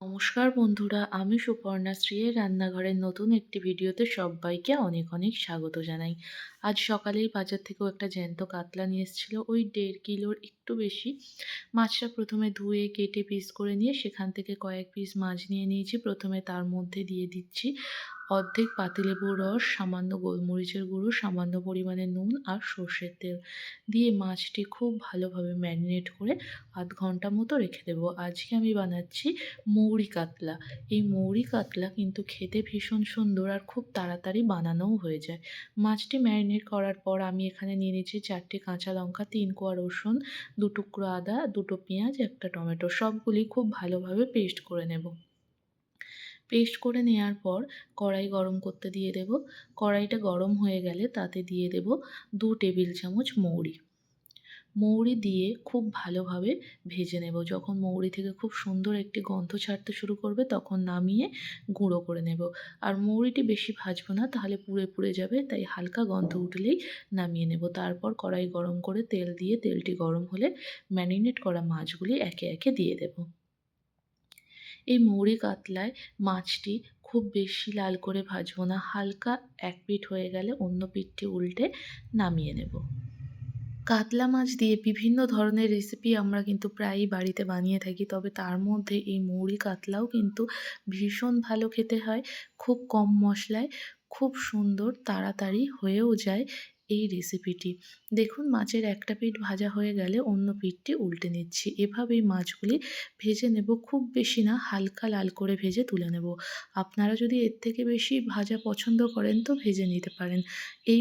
নমস্কার বন্ধুরা, আমি সুপর্ণা শ্রীয়ের রান্নাঘরের নতুন একটি ভিডিওতে সবাইকে অনেক অনেক স্বাগত জানাই। আজ সকালেই বাজার থেকেও একটা জ্যান্ত কাতলা নিয়ে এসেছিল, ওই 1.5 কিলোর একটু বেশি। মাছটা প্রথমে ধুয়ে কেটে পিস করে নিয়ে সেখান থেকে কয়েক পিস মাছ নিয়ে নিয়েছি। প্রথমে তার মধ্যে দিয়ে দিচ্ছি অর্ধেক পাতিলেবুর রস, সামান্য গোলমরিচের গুঁড়ো, সামান্য পরিমাণে নুন আর সর্ষের তেল দিয়ে মাছটি খুব ভালোভাবে ম্যারিনেট করে আধ ঘন্টা মতো রেখে দেবো। আজকে আমি বানাচ্ছি মৌরি কাতলা। এই মৌরি কাতলা কিন্তু খেতে ভীষণ সুন্দর আর খুব তাড়াতাড়ি বানানোও হয়ে যায়। মাছটি ম্যারিনেট করার পর আমি এখানে নিয়ে নিয়েছি 4টে কাঁচা লঙ্কা, 3 কোয়া রসুন, 2 টুকরো আদা, 2টো পেঁয়াজ, একটা টমেটো, সবগুলি খুব ভালোভাবে পেস্ট করে নেব। পেস্ট করে নেওয়ার পর কড়াই গরম করতে দিয়ে দেব। কড়াইটা গরম হয়ে গেলে তাতে দিয়ে দেব 2 টেবিল চামচ মৌরি। মৌরি দিয়ে খুব ভালোভাবে ভেজে নেব। যখন মৌরি থেকে খুব সুন্দর একটি গন্ধ ছাড়তে শুরু করবে তখন নামিয়ে গুঁড়ো করে নেব। আর মৌরিটি বেশি ভাজবো না, তাহলে পুড়ে পুড়ে যাবে, তাই হালকা গন্ধ উঠলেই নামিয়ে নেব। তারপর কড়াই গরম করে তেল দিয়ে তেলটি গরম হলে ম্যারিনেট করা মাছগুলি একে একে দিয়ে দেব। এই মৌরি কাতলায় মাছটি খুব বেশি লাল করে ভাজবো না, হালকা এক পিঠ হয়ে গেলে অন্য পিঠটি উল্টে নামিয়ে নেব। কাতলা মাছ দিয়ে বিভিন্ন ধরনের রেসিপি আমরা কিন্তু প্রায়ই বাড়িতে বানিয়ে থাকি, তবে তার মধ্যে এই মৌরি কাতলাও কিন্তু ভীষণ ভালো খেতে হয়। খুব কম মশলায় খুব সুন্দর তাড়াতাড়ি হয়েও যায় এই রেসিপিটি। দেখুন, মাছের একটা পিঠ ভাজা হয়ে গেলে অন্য পিঠটি উল্টে নিচ্ছি। এভাবেই মাছগুলি ভেজে নেব, খুব বেশি না, হালকা লাল করে ভেজে তুলে নেব। আপনারা যদি এর থেকে বেশি ভাজা পছন্দ করেন তো ভেজে নিতে পারেন। এই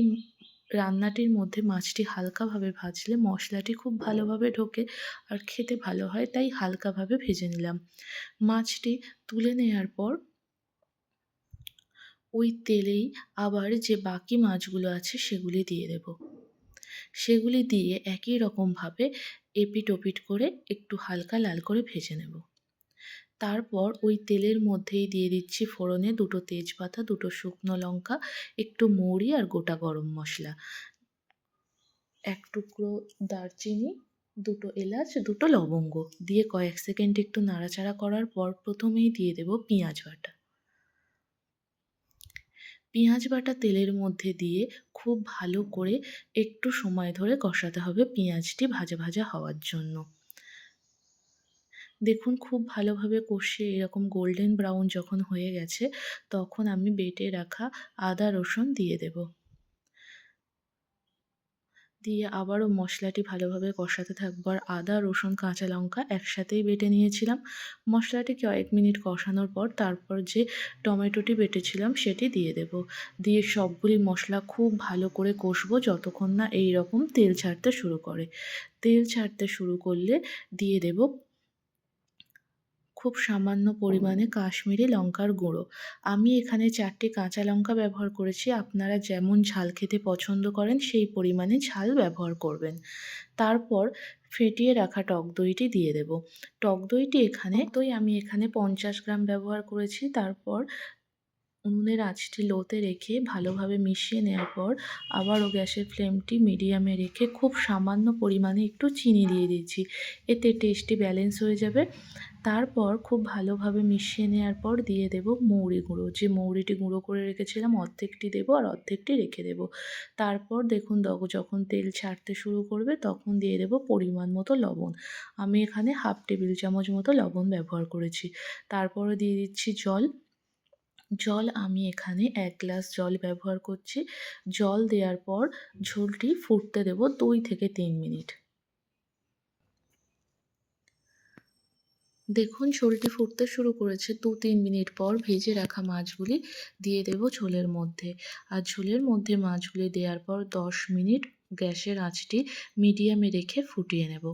রান্নাটির মধ্যে মাছটি হালকাভাবে ভাজলে মশলাটি খুব ভালোভাবে ঢোকে আর খেতে ভালো হয়, তাই হালকাভাবে ভেজে নিলাম। মাছটি তুলে নেওয়ার পর ওই তেলেই আবার যে বাকি মাছগুলো আছে সেগুলি দিয়ে দেব। সেগুলি দিয়ে একই রকমভাবে এপিট ওপিট করে একটু হালকা লাল করে ভেজে নেব। তারপর ওই তেলের মধ্যেই দিয়ে দিচ্ছি ফোড়নে 2টো তেজপাতা, 2টো শুকনো লঙ্কা, একটু মৌরি আর গোটা গরম মশলা, 1 টুকরো দারচিনি, 2টো এলাচ, 2টো লবঙ্গ দিয়ে কয়েক সেকেন্ড একটু নাড়াচাড়া করার পর প্রথমেই দিয়ে দেব পেঁয়াজ বাটা। পেঁয়াজ বাটা তেলের মধ্যে দিয়ে খুব ভালো করে একটু সময় ধরে কষাতে হবে পেঁয়াজটি ভাজা ভাজা হওয়ার জন্য। দেখুন, খুব ভালোভাবে কষিয়ে এরকম গোল্ডেন ব্রাউন যখন হয়ে গেছে তখন আমি বেটে রাখা আদা রসুন দিয়ে দেব। দিয়ে আবারও মশলাটি ভালোভাবে কষাতে থাকবো। আর আদা রসুন কাঁচা লঙ্কা একসাথেই বেটে নিয়েছিলাম। মশলাটি কয়েক মিনিট কষানোর পর তারপর যে টমেটোটি বেটেছিলাম সেটি দিয়ে দেব। দিয়ে সবগুলি মশলা খুব ভালো করে কষবো যতক্ষণ না এই রকম তেল ছাড়তে শুরু করে। তেল ছাড়তে শুরু করলে দিয়ে দেব খুব সামান্য পরিমাণে কাশ্মীরি লঙ্কার গুঁড়ো। আমি এখানে 4টে কাঁচা লঙ্কা ব্যবহার করেছি। আপনারা যেমন ঝাল খেতে পছন্দ করেন সেই পরিমাণে ঝাল ব্যবহার করবেন। তারপর ফেটিয়ে রাখা টক দইটি দিয়ে দেব। টক দইটি আমি এখানে 50 গ্রাম ব্যবহার করেছি। তারপর উনুনের আঁচটি লোতে রেখে ভালোভাবে মিশিয়ে নেওয়ার পর আবারও গ্যাসের ফ্লেমটি মিডিয়ামে রেখে খুব সামান্য পরিমাণে একটু চিনি দিয়ে দিয়েছি। এতে টেস্টটি ব্যালেন্স হয়ে যাবে। তারপর খুব ভালোভাবে মিশিয়ে নেওয়ার পর দিয়ে দেব মৌরি গুঁড়ো। যে মৌরিটি গুঁড়ো করে রেখেছিলাম অর্ধেকটি দেবো আর অর্ধেকটি রেখে দেব। তারপর দেখুন, যখন তেল ছাড়তে শুরু করবে তখন দিয়ে দেব পরিমাণ মতো লবণ। আমি এখানে হাফ টেবিল চামচ মতো লবণ ব্যবহার করেছি। তারপরে দিয়ে দিচ্ছি জল। আমি এখানে 1 গ্লাস জল ব্যবহার করছি। জল দেওয়ার পর ঝোলটি ফুটতে দেব 2 থেকে 3 মিনিট। দেখুন, ঝোলটি ফুটতে শুরু করেছে। 2-3 মিনিট পর ভেজে রাখা মাছগুলি দিয়ে দেব ঝোলের মধ্যে। আর ঝোলের মধ্যে মাছগুলি দেওয়ার পর 10 মিনিট গ্যাসের আঁচটি মিডিয়ামে রেখে ফুটিয়ে নেব।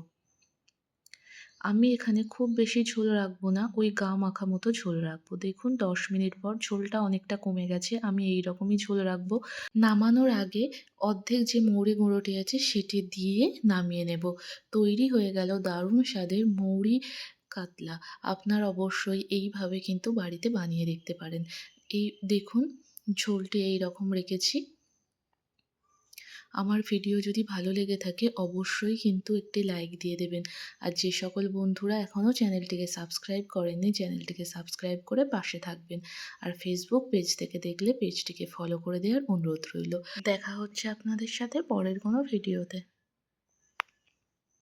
আমি এখানে খুব বেশি ঝোল রাখবো না, ওই গা মাখা মতো ঝোল রাখবো। দেখুন, 10 মিনিট পর ঝোলটা অনেকটা কমে গেছে। আমি এই রকমই ঝোল রাখবো। নামানোর আগে অর্ধেক যে মৌরি গুঁড়োটি আছে সেটি দিয়ে নামিয়ে নেব। তৈরি হয়ে গেল দারুণ স্বাদের মৌরি কাতলা। আপনারা অবশ্যই এইভাবে কিন্তু বাড়িতে বানিয়ে দেখতে পারেন। এই দেখুন, ঝোলটি এই রকম রেখেছি। আমার ভিডিও যদি ভালো লেগে থাকে অবশ্যই কিন্তু একটি লাইক দিয়ে দেবেন। আর যে সকল বন্ধুরা এখনও চ্যানেলটিকে সাবস্ক্রাইব করেননি, চ্যানেলটিকে সাবস্ক্রাইব করে পাশে থাকবেন। আর ফেসবুক পেজ থেকে দেখলে পেজটিকে ফলো করে দেওয়ার অনুরোধ রইল। দেখা হচ্ছে আপনাদের সাথে পরের কোনো ভিডিওতে।